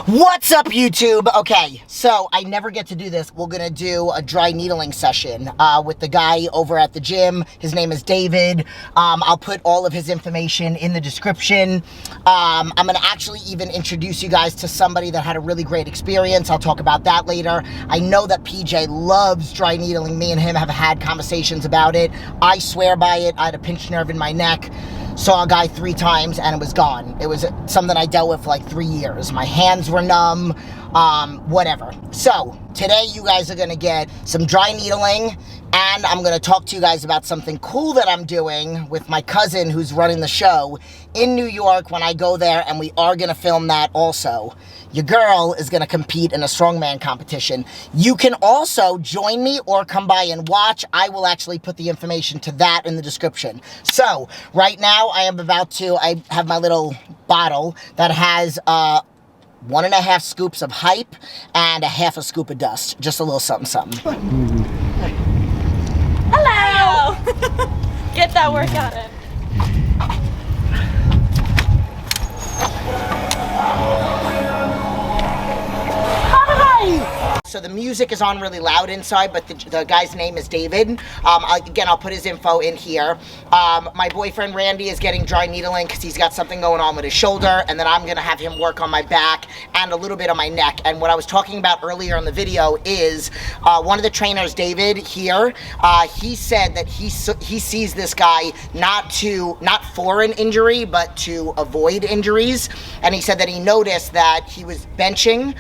What's up, YouTube? Okay, so I never get to do this. We're gonna do a dry needling session with the guy over at the gym. His name is David. I'll put all of his information in the description. I'm gonna actually even introduce you guys to somebody that had a really great experience. I'll talk about that later. I know that PJ loves dry needling. Me and him have had conversations about it. I swear by it. I had a pinched nerve in my neck. Saw a guy 3 times and it was gone. It was something I dealt with for like 3 years. My hands were numb, whatever. So today you guys are gonna get some dry needling, and I'm gonna talk to you guys about something cool that I'm doing with my cousin who's running the show in New York when I go there, and we are gonna film that also. Your girl is gonna compete in a strongman competition. You can also join me or come by and watch. I will actually put the information to that in the description. So right now I have my little bottle that has 1.5 scoops of hype and 1/2 scoop of dust. Just a little something, something. Hello! Get that workout in. So the music is on really loud inside, but the guy's name is David. Again, I'll put his info in here. My boyfriend Randy is getting dry needling because he's got something going on with his shoulder, and then I'm gonna have him work on my back and a little bit on my neck. And what I was talking about earlier in the video is one of the trainers, David here, he said that he sees this guy not for an injury, but to avoid injuries. And he said that he noticed that he was benching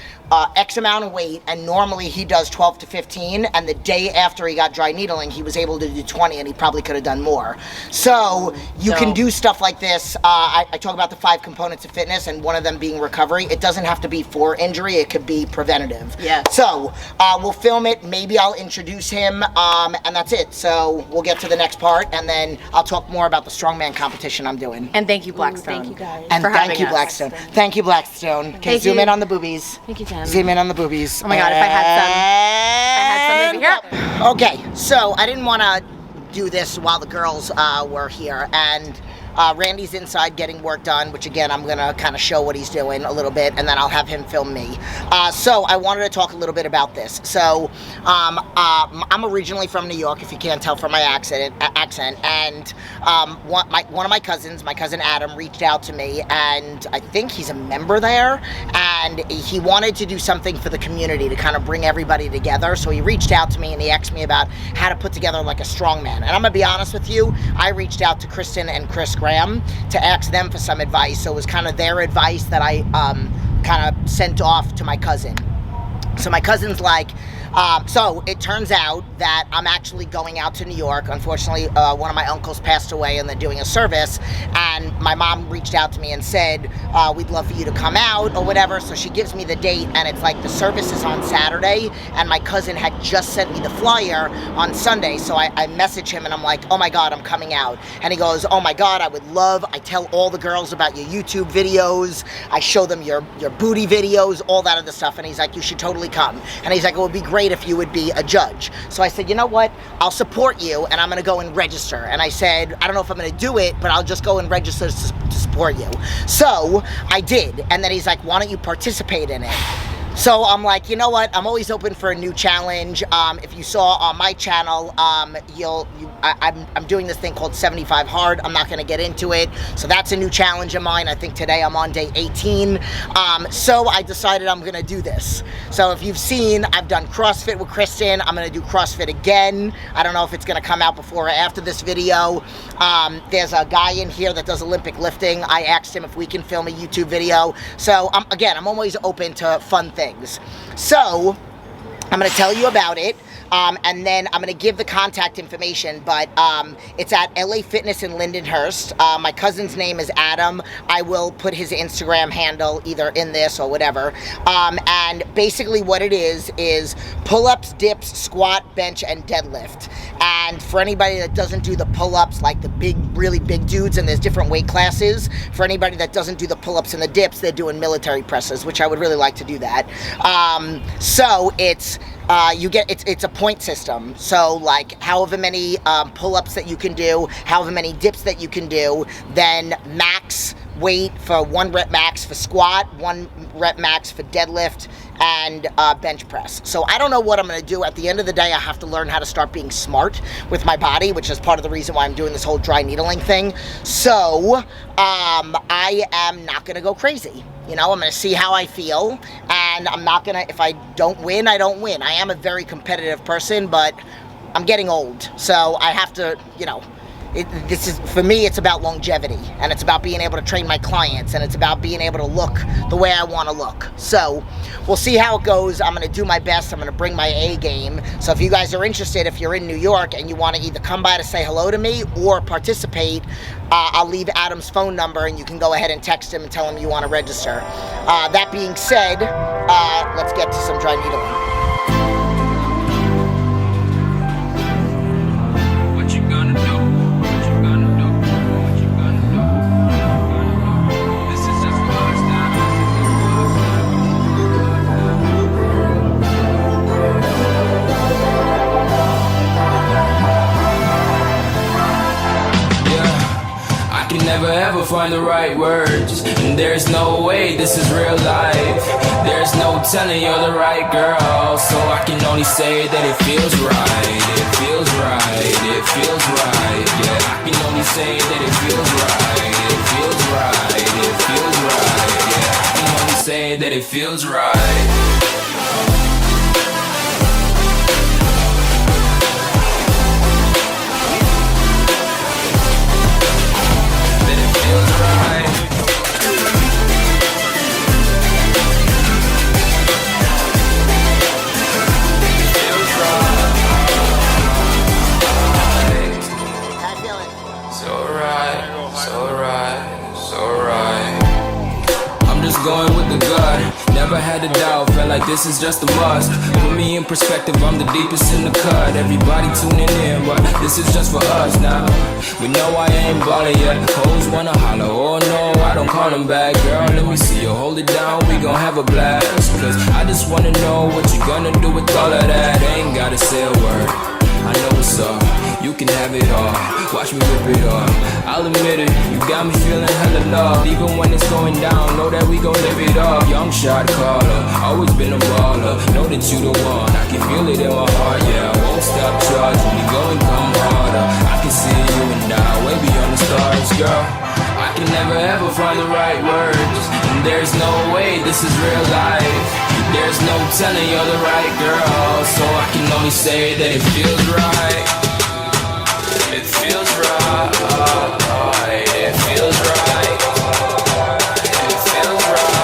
X amount of weight, and normally he does 12 to 15, and the day after he got dry needling, he was able to do 20, and he probably could have done more. So you can do stuff like this. I talk about the 5 components of fitness, and one of them being recovery. It doesn't have to be for injury, it could be preventative. Yeah. So we'll film it, maybe I'll introduce him, and that's it. So we'll get to the next part, and then I'll talk more about the strongman competition I'm doing. And thank you, Blackstone. Thank you guys. And thank you, Blackstone. Thank you, Blackstone. Okay, zoom in on the boobies. Thank you, Jenn. Zoom in on the boobies. Oh my God, if I had some over here. Okay, so I didn't want to do this while the girls were here, and Randy's inside getting work done, which again, I'm gonna kind of show what he's doing a little bit, and then I'll have him film me. So I wanted to talk a little bit about this. So I'm originally from New York, if you can't tell from my accent, and one of my cousins, my cousin Adam, reached out to me, and I think he's a member there, and he wanted to do something for the community to kind of bring everybody together. So he reached out to me and he asked me about how to put together like a strongman. And I'm gonna be honest with you, I reached out to Kristen and Chris Graham to ask them for some advice. So it was kind of their advice that I kind of sent off to my cousin. So my cousin's like, so it turns out that I'm actually going out to New York. Unfortunately, one of my uncles passed away and they're doing a service, and my mom reached out to me and said, we'd love for you to come out or whatever. So she gives me the date, and it's like the service is on Saturday, and my cousin had just sent me the flyer on Sunday. So I message him and I'm like, oh my God, I'm coming out. And he goes, oh my God, I tell all the girls about your YouTube videos. I show them your booty videos, all that other stuff. And he's like, you should totally come. And he's like, it would be great if you would be a judge. So I said, you know what, I'll support you, and I'm gonna go and register. And I said, I don't know if I'm gonna do it, but I'll just go and register to support you. So I did, and then he's like, why don't you participate in it? So I'm like, you know what, I'm always open for a new challenge. If you saw on my channel, I'm doing this thing called 75 Hard. I'm not gonna get into it. So that's a new challenge of mine. I think today I'm on day 18. So I decided I'm gonna do this. So if you've seen, I've done CrossFit with Kristen. I'm gonna do CrossFit again. I don't know if it's gonna come out before or after this video. There's a guy in here that does Olympic lifting. I asked him if we can film a YouTube video. So again, I'm always open to fun things. So I'm going to tell you about it, and then I'm going to give the contact information, but it's at LA Fitness in Lindenhurst. My cousin's name is Adam. I will put his Instagram handle either in this or whatever. And basically what it is pull-ups, dips, squat, bench, and deadlift. And for anybody that doesn't do the pull-ups, like the big, really big dudes, and there's different weight classes, for anybody that doesn't do the pull-ups and the dips, they're doing military presses, which I would really like to do that. So it's it's a point system. So like however many pull-ups that you can do, however many dips that you can do, then max weight for 1 rep max for squat, 1 rep max for deadlift, and bench press. So I don't know what I'm going to do. At the end of the day, I have to learn how to start being smart with my body, which is part of the reason why I'm doing this whole dry needling thing. So I am not going to go crazy. You know, I'm going to see how I feel, and I'm not going to, if I don't win, I don't win. I am a very competitive person, but I'm getting old, so I have to, you know, this is, for me, it's about longevity, and it's about being able to train my clients, and it's about being able to look the way I want to look. So we'll see how it goes. I'm going to do my best. I'm going to bring my A game. So if you guys are interested, if you're in New York and you want to either come by to say hello to me or participate, I'll leave Adam's phone number, and you can go ahead and text him and tell him you want to register. That being said, let's get to some dry needling. Never ever find the right words, and there's no way this is real life. There's no telling you're the right girl, so I can only say that it feels right. It feels right, it feels right. Yeah, I can only say that it feels right. It feels right, it feels right. Yeah, I can only say that it feels right. Going with the gut, never had a doubt, felt like this is just a must. Put me in perspective, I'm the deepest in the cut. Everybody tuning in, but this is just for us now. We know I ain't ballin' yet, hoes wanna holler, oh no, I don't call them back. Girl, let me see you hold it down, we gon' have a blast. Cause I just wanna know what you gonna do with all of that. Ain't gotta say a word, I know what's up. You can have it all, watch me rip it off. I'll admit it, you got me feeling hella love. Even when it's going down, know that we gon' live it up. Young shot caller, always been a baller. Know that you the one, I can feel it in my heart. Yeah, I won't stop charging me, go and come harder. I can see you and I, way beyond the stars, girl. I can never ever find the right words, and there's no way this is real life. There's no telling you're the right girl, so I can only say that it feels right. It feels right, it feels right, it feels right.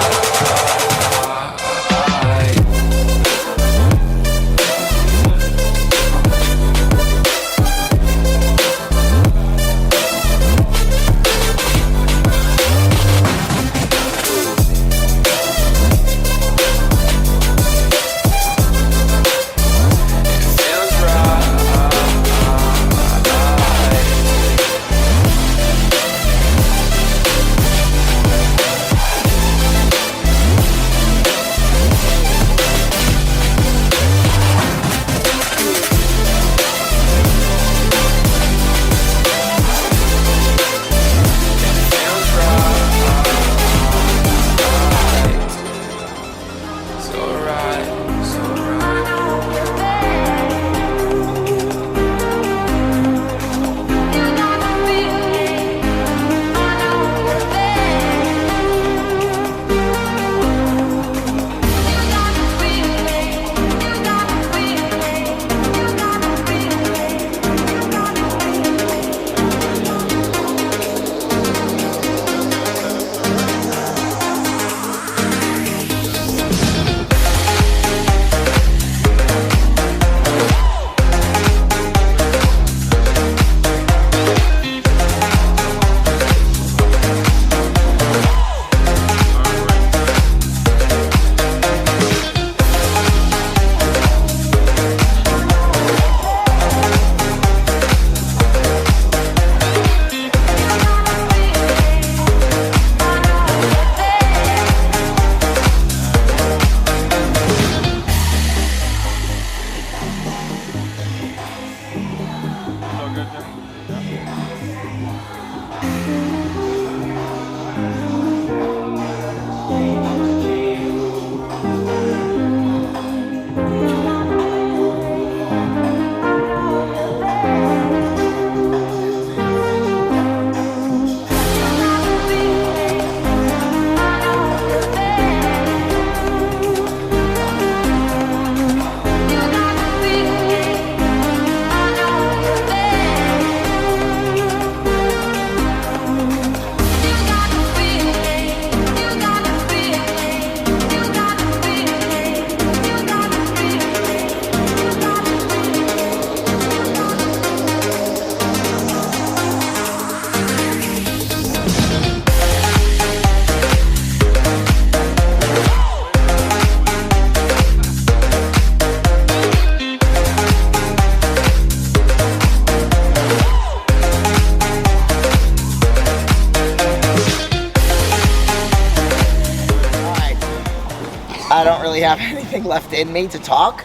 I don't really have anything left in me to talk.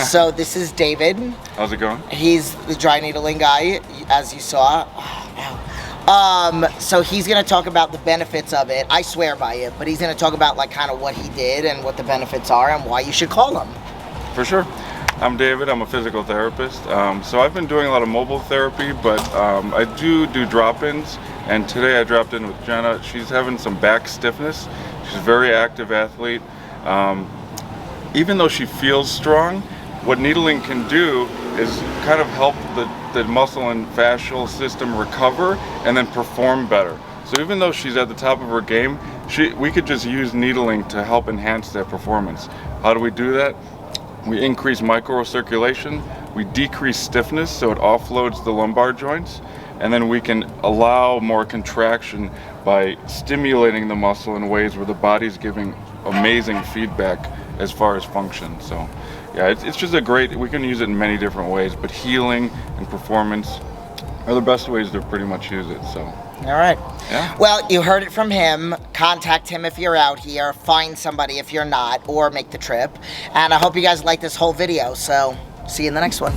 So this is David. How's it going? He's the dry needling guy, as you saw. So he's gonna talk about the benefits of it. I swear by it, but he's gonna talk about like kind of what he did and what the benefits are and why you should call him. For sure. I'm David. I'm a physical therapist. So I've been doing a lot of mobile therapy, but I do drop-ins. And today I dropped in with Jenna. She's having some back stiffness. She's a very active athlete. Even though she feels strong, what needling can do is kind of help the muscle and fascial system recover and then perform better. So even though she's at the top of her game, we could just use needling to help enhance that performance. How do we do that? We increase microcirculation, we decrease stiffness so it offloads the lumbar joints, and then we can allow more contraction by stimulating the muscle in ways where the body's giving amazing feedback as far as function. So yeah, it's just we can use it in many different ways, but healing and performance are the best ways to pretty much use it. So. All right. Yeah. Well, you heard it from him. Contact him if you're out here. Find somebody if you're not, or make the trip. And I hope you guys like this whole video. So see you in the next one.